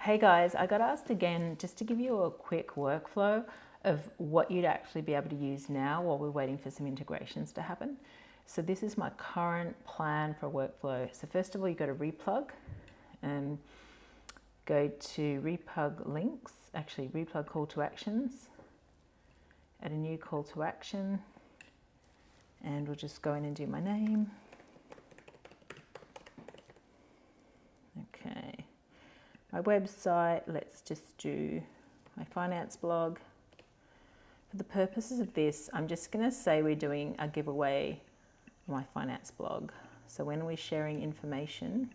Hey guys, I got asked again just to give you a quick workflow of what you'd actually be able to use now while we're waiting for some integrations to happen. So this is my current plan for workflow. So first of all, you go to Replug and go to Replug links, actually Replug call to actions, add a new call to action, and we'll just go in and do my name. Okay. My website, let's just do my finance blog. For the purposes of this, I'm just going to say we're doing a giveaway on my finance blog. So when we're sharing information,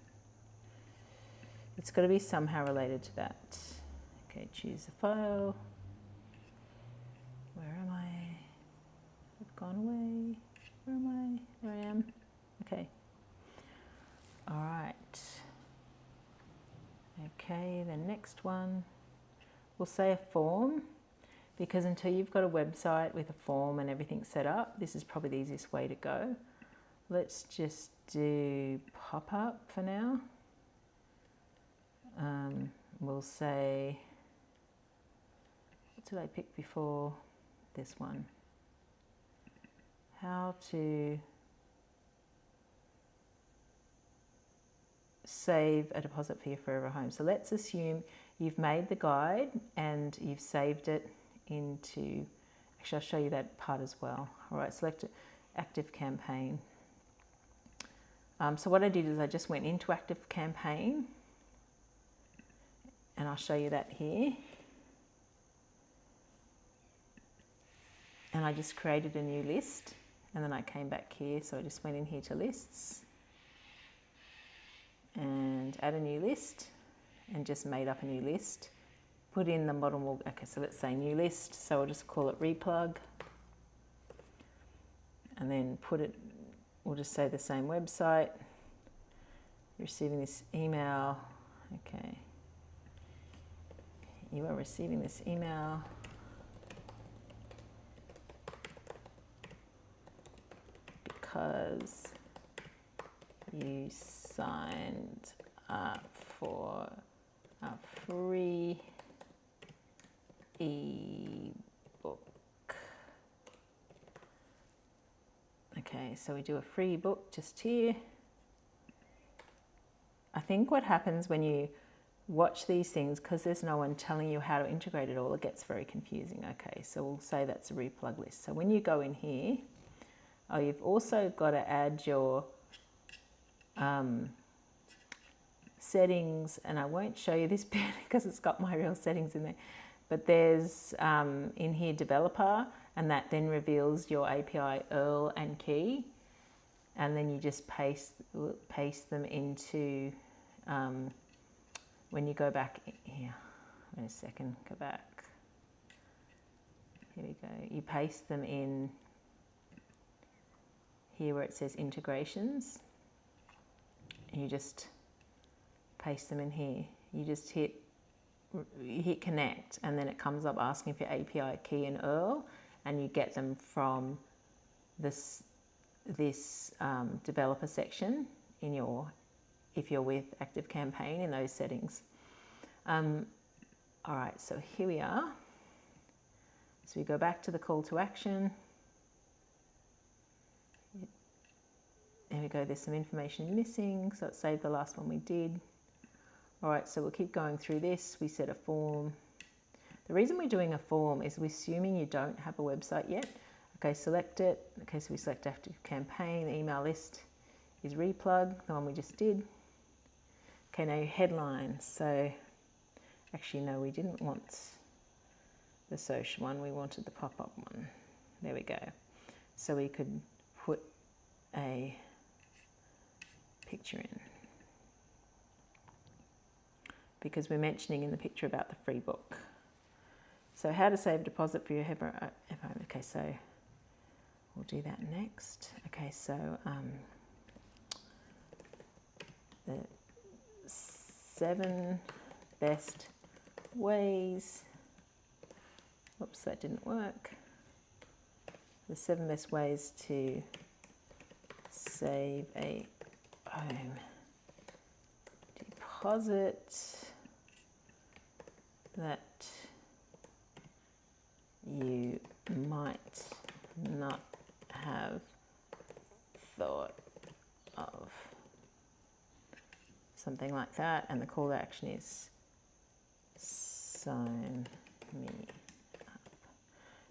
it's got to be somehow related to that. Okay, choose a file. Where am I? I've gone away. Where am I? There I am. Okay. All right. Okay, the next one, we'll say a form, because until you've got a website with a form and everything set up, this is probably the easiest way to go. Let's just do pop-up for now. We'll say, what did I pick before? This one. How to save a deposit for your forever home. So let's assume you've made the guide and you've saved it into, actually I'll show you that part as well. All right, select active campaign. So what I did is I just went into active campaign and I'll show you that here. And I just created a new list and then I came back here. So I just went in here to lists and add a new list and just made up a new list. Put in the model, okay, so let's say new list. So I'll just call it Replug and then put it, we'll just say the same website. Receiving this email, okay. You are receiving this email. Because you signed up for a free ebook. Okay, so we do a free book just here. I think what happens when you watch these things, because there's no one telling you how to integrate it all, it gets very confusing. Okay, so we'll say that's a Replug list. So when you go in here, oh, you've also got to add your settings, and I won't show you this bit because it's got my real settings in there, but there's in here developer, and that then reveals your API URL and key, and then you just paste them into when you go back here. Wait a second, go back. Here we go. You paste them in here where it says integrations. You just paste them in here. You just hit connect, and then it comes up asking for your API key and URL, and you get them from this developer section in your, if you're with Active Campaign, in those settings. All right, so here we are. So we go back to the call to action. There we go, there's some information missing, so it saved the last one we did. All right, so we'll keep going through this. We set a form. The reason we're doing a form is we're assuming you don't have a website yet. Okay, select it. Okay, so we select Active Campaign. The email list is Replug, the one we just did. Okay, now your headline. So actually, no, we didn't want the social one. We wanted the pop-up one. There we go. So we could put a picture in, because we're mentioning in the picture about the free book. So how to save deposit for your home. Okay, so we'll do that next. Okay, so the 7 best ways. Oops, that didn't work. The 7 best ways to save a home deposit that you might not have thought of. Something like that, and the call to action is sign me up.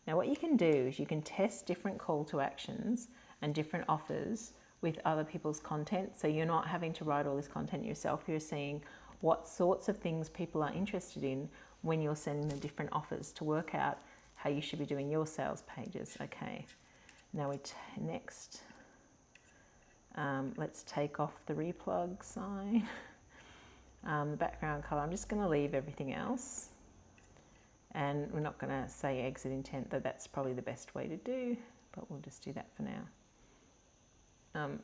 Now what you can do is you can test different call to actions and different offers with other people's content, so you're not having to write all this content yourself. You're seeing what sorts of things people are interested in when you're sending them different offers to work out how you should be doing your sales pages. Okay, now next, let's take off the replug sign. The background color, I'm just going to leave everything else, and we're not going to say exit intent, though that's probably the best way to do, but we'll just do that for now.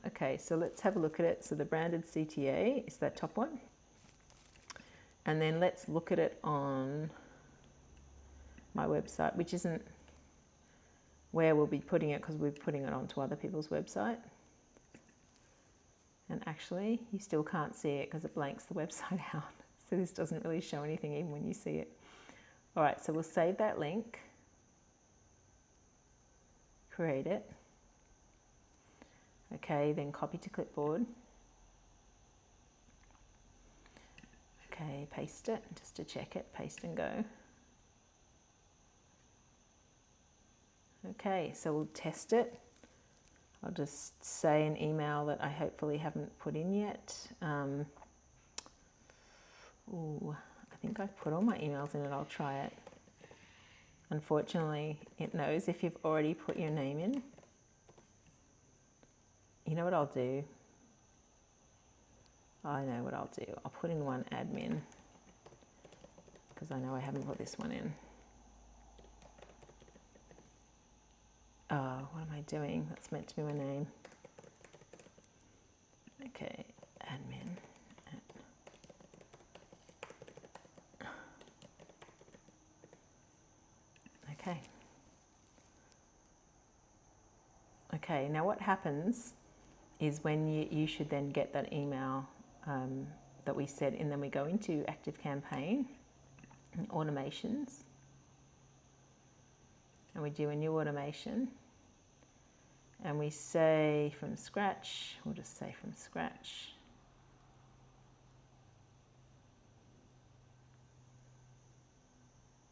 Okay, so let's have a look at it. So the branded CTA is that top one. And then let's look at it on my website, which isn't where we'll be putting it because we're putting it onto other people's website. And actually, you still can't see it because it blanks the website out. So this doesn't really show anything even when you see it. All right, so we'll save that link, create it. Okay, then copy to clipboard. Okay, paste it, just to check it, paste and go. Okay, so we'll test it. I'll just say an email that I hopefully haven't put in yet. Ooh, I think I've put all my emails in it, I'll try it. Unfortunately, it knows if you've already put your name in. You know what I'll do? I know what I'll do. I'll put in one admin because I know I haven't put this one in. Oh, what am I doing? That's meant to be my name. Okay, admin. Okay. Okay, now what happens is when you should then get that email that we set, and then we go into Active Campaign and automations, and we do a new automation, and we say from scratch, we'll just say from scratch.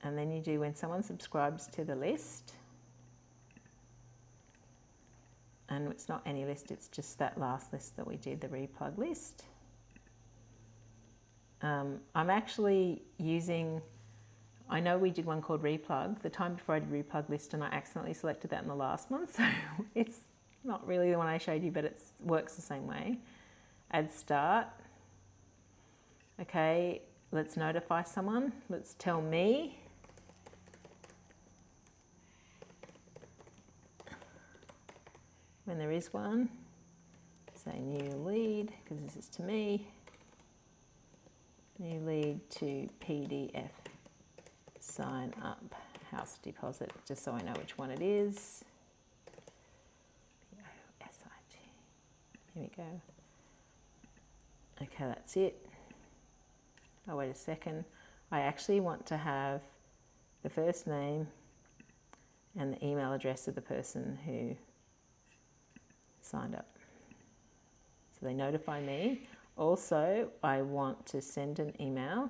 And then you do when someone subscribes to the list, and it's not any list, it's just that last list that we did, the replug list. I'm actually using, I know we did one called replug the time before I did replug list, and I accidentally selected that in the last one, so it's not really the one I showed you, but it works the same way. Add start. Okay, let's notify someone. Let's tell me. When there is one, say new lead, because this is to me. New lead to PDF sign up house deposit, just so I know which one it is. P-O-S-I-T. Here we go. Okay, that's it. Oh, wait a second. I actually want to have the first name and the email address of the person who signed up, so they notify me. Also, I want to send an email.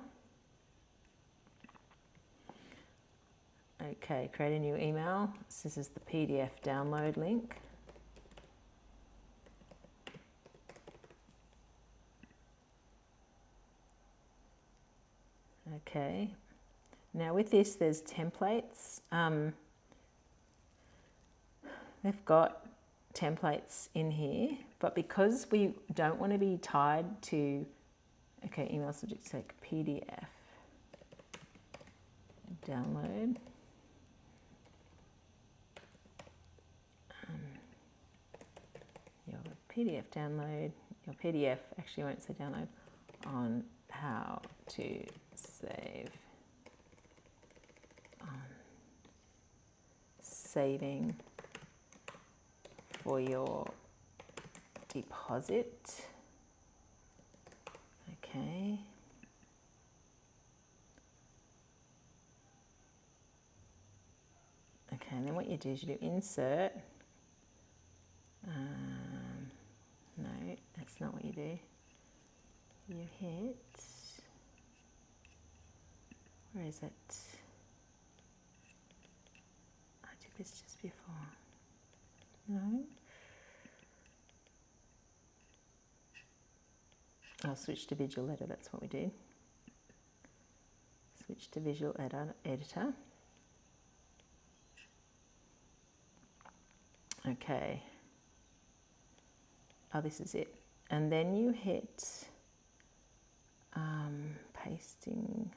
Okay, create a new email. So this is the PDF download link. Okay, now with this there's templates. They've got templates in here, but because we don't want to be tied to, okay, email subject like PDF download. Your PDF download, your PDF actually won't say download, on how to save saving for your deposit. Okay. and then what you do is you do insert. No, that's not what you do. You hit, where is it? I did this just before. No. I'll switch to visual editor, that's what we did. Switch to visual editor. Okay. Oh, this is it. And then you hit pasting.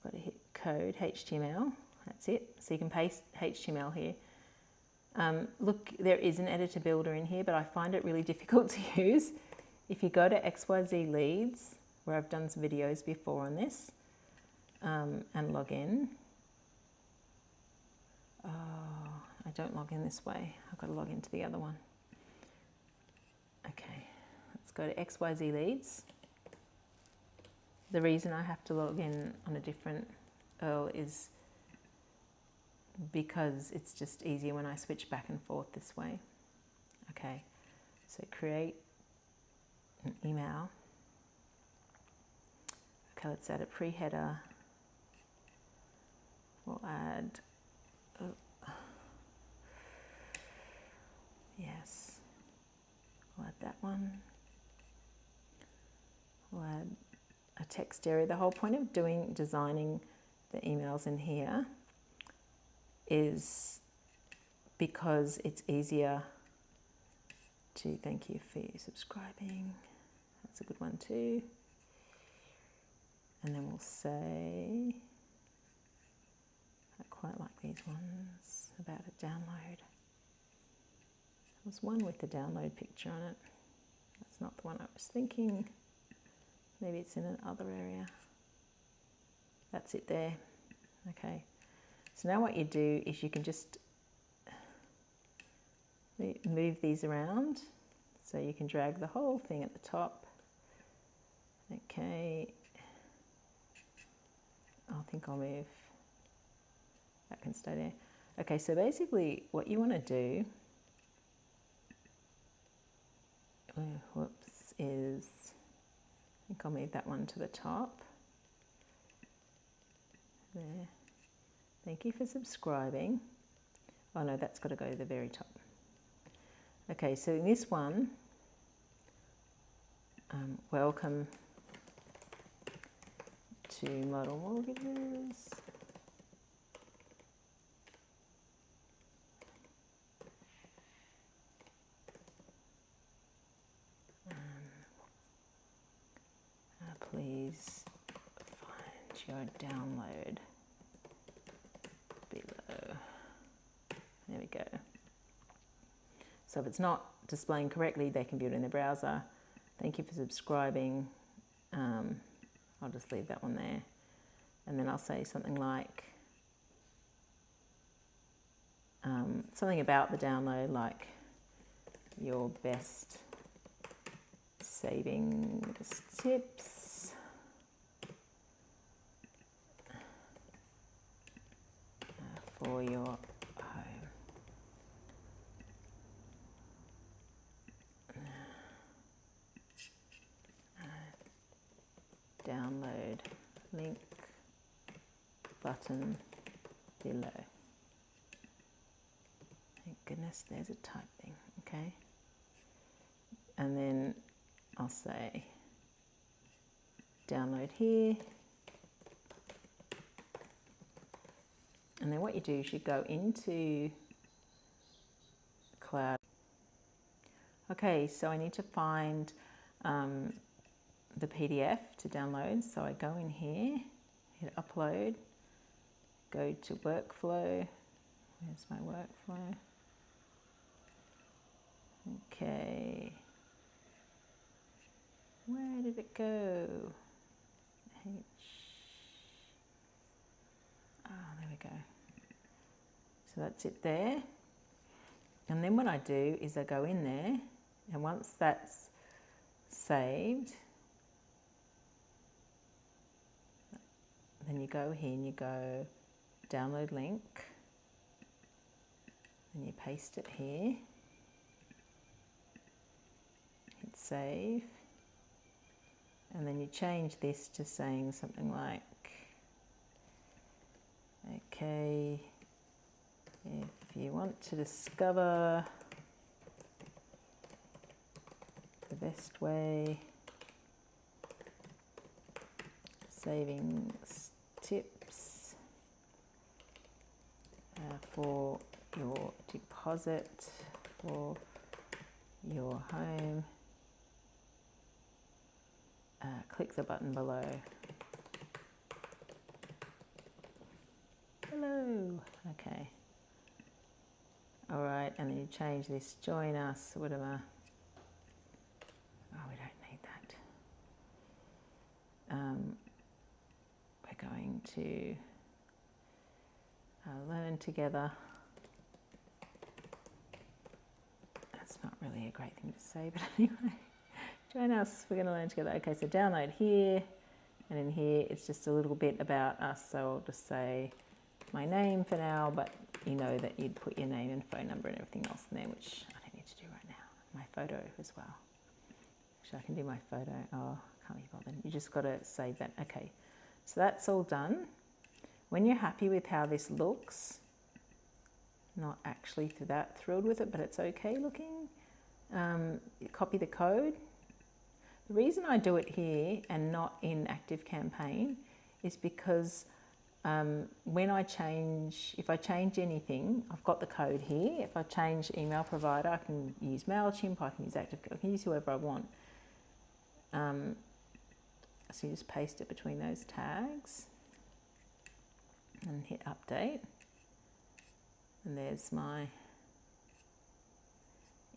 I've got to hit code, HTML. That's it. So you can paste HTML here. Look, there is an editor builder in here, but I find it really difficult to use. If you go to XYZleads, where I've done some videos before on this, and log in. Oh, I don't log in this way. I've got to log into the other one. Okay, let's go to XYZleads. The reason I have to log in on a different URL is because it's just easier when I switch back and forth this way. Okay, so create an email. Okay, let's add a pre-header. We'll add, yes, we'll add that one. We'll add a text area. The whole point of designing the emails in here is because it's easier to, thank you for subscribing. That's a good one too. And then we'll say, I quite like these ones about a download. There was one with the download picture on it. That's not the one I was thinking. Maybe it's in another area. That's it there. Okay. So now what you do is you can just move these around. So you can drag the whole thing at the top. Okay. I think I'll move. That can stay there. Okay, so basically what you want to do, is, I think I'll move that one to the top. There. Thank you for subscribing. Oh no, that's got to go to the very top. Okay, so in this one, welcome to Model Mortgages. Please find your download below. There we go. So if it's not displaying correctly, they can view it in the browser. Thank you for subscribing. I'll just leave that one there. And then I'll say something like, something about the download, like your best savings tips. For your home. Download link button below. Thank goodness there's a type thing, okay? And then I'll say download here. And then what you do is you go into cloud. Okay, so I need to find the PDF to download. So I go in here, hit upload, go to workflow. Where's my workflow? Okay. Where did it go? There we go. So that's it there. And then what I do is I go in there, and once that's saved, then you go here and you go download link, and you paste it here, hit save, and then you change this to saying something like, okay, if you want to discover the best way savings tips for your deposit for your home, click the button below. Hello. Okay. All right, and then you change this, join us, whatever. Oh, we don't need that. We're going to learn together. That's not really a great thing to say, but anyway. Join us, we're going to learn together. Okay, so download here, and in here it's just a little bit about us, so I'll just say my name for now, but you know that you'd put your name and phone number and everything else in there, which I don't need to do right now. My photo as well. Actually, I can do my photo. Oh, can't be bothered. You just got to save that. Okay, so that's all done. When you're happy with how this looks, not actually that thrilled with it, but it's okay looking, copy the code. The reason I do it here and not in ActiveCampaign is because when I change, if I change anything, I've got the code here. If I change email provider, I can use MailChimp, I can use I can use whoever I want. So you just paste it between those tags and hit update. And there's my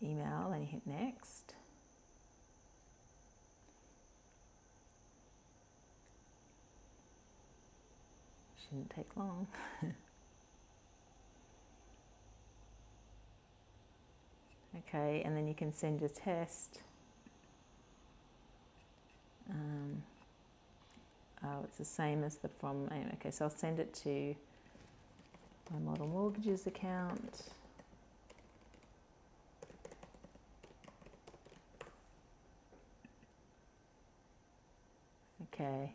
email, and you hit next. Shouldn't take long. Okay, and then you can send a test. Oh, it's the same as the from. Okay, so I'll send it to my Model Mortgages account. Okay,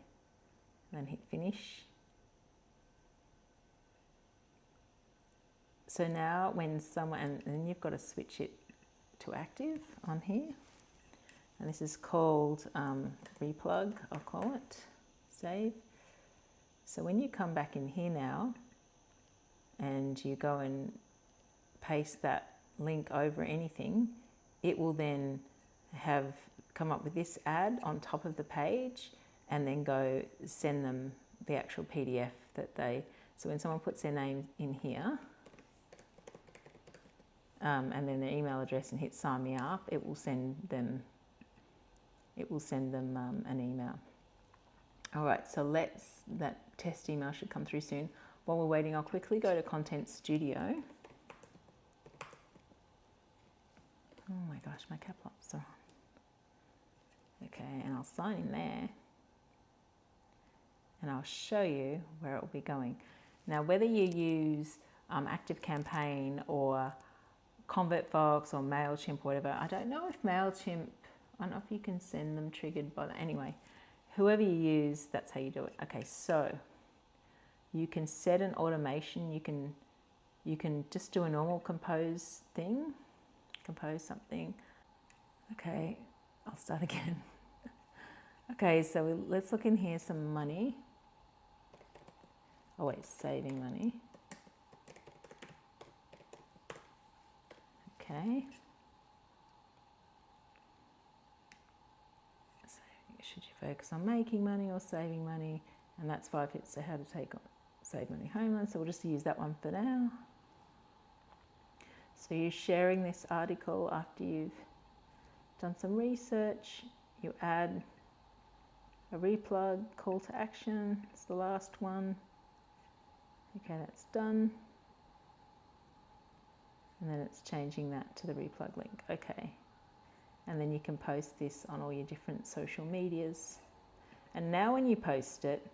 and then hit finish. So now when someone, and then you've got to switch it to active on here. And this is called Replug, I'll call it, save. So when you come back in here now, and you go and paste that link over anything, it will then have come up with this ad on top of the page, and then go send them the actual PDF that they, so when someone puts their name in here, and then their email address and hit sign me up, it will send them an email. All right, so that test email should come through soon. While we're waiting, I'll quickly go to Content Studio. Oh my gosh, my cap locks are on. Okay, and I'll sign in there. And I'll show you where it will be going. Now, whether you use ActiveCampaign or ConvertFox or MailChimp or whatever, I don't know if MailChimp, I don't know if you can send them triggered by that. Anyway, whoever you use, that's how you do it. Okay, so you can set an automation. You can just do a normal compose thing, compose something. Okay, I'll start again. Okay, so let's look in here, some money. Oh wait, saving money. Okay. So should you focus on making money or saving money? And that's 5 hits, so how to save money homeland. So we'll just use that one for now. So you're sharing this article after you've done some research. You add a replug call to action. It's the last one. Okay, that's done. And then it's changing that to the replug link. Okay. And then you can post this on all your different social medias. And now when you post it,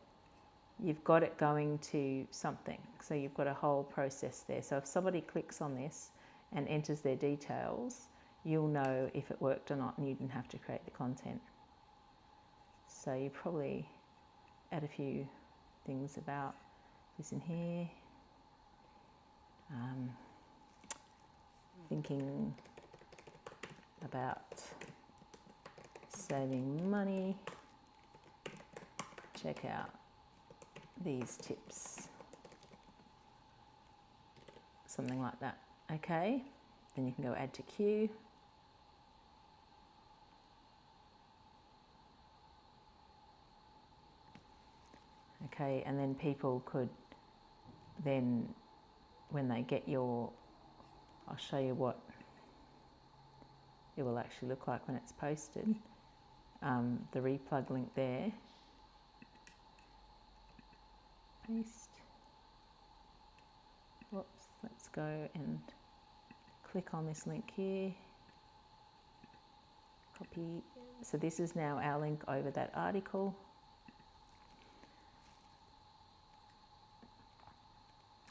you've got it going to something. So you've got a whole process there. So if somebody clicks on this, and enters their details, you'll know if it worked or not, and you didn't have to create the content. So you probably add a few things about this in here. Thinking about saving money. Check out these tips. Something like that. Okay, then you can go add to queue. Okay, and then people could then, when they get your, I'll show you what it will actually look like when it's posted. The Replug link there. Paste. Whoops, let's go and click on this link here. Copy. So this is now our link over that article.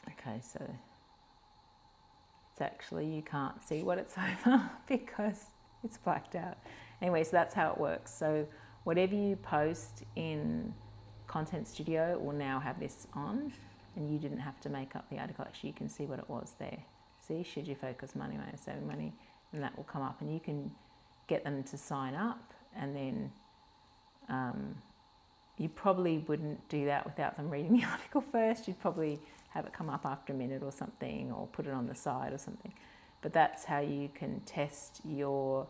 Okay, so it's actually, you can't see what it's over because it's blacked out. Anyway, so that's how it works. So whatever you post in Content Studio will now have this on, and you didn't have to make up the article. Actually, you can see what it was there. See, should you focus money on saving money, and that will come up, and you can get them to sign up, and then you probably wouldn't do that without them reading the article first. You'd probably have it come up after a minute or something, or put it on the side or something. But that's how you can test your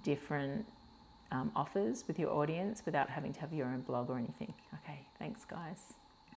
different offers with your audience without having to have your own blog or anything. Okay, thanks guys.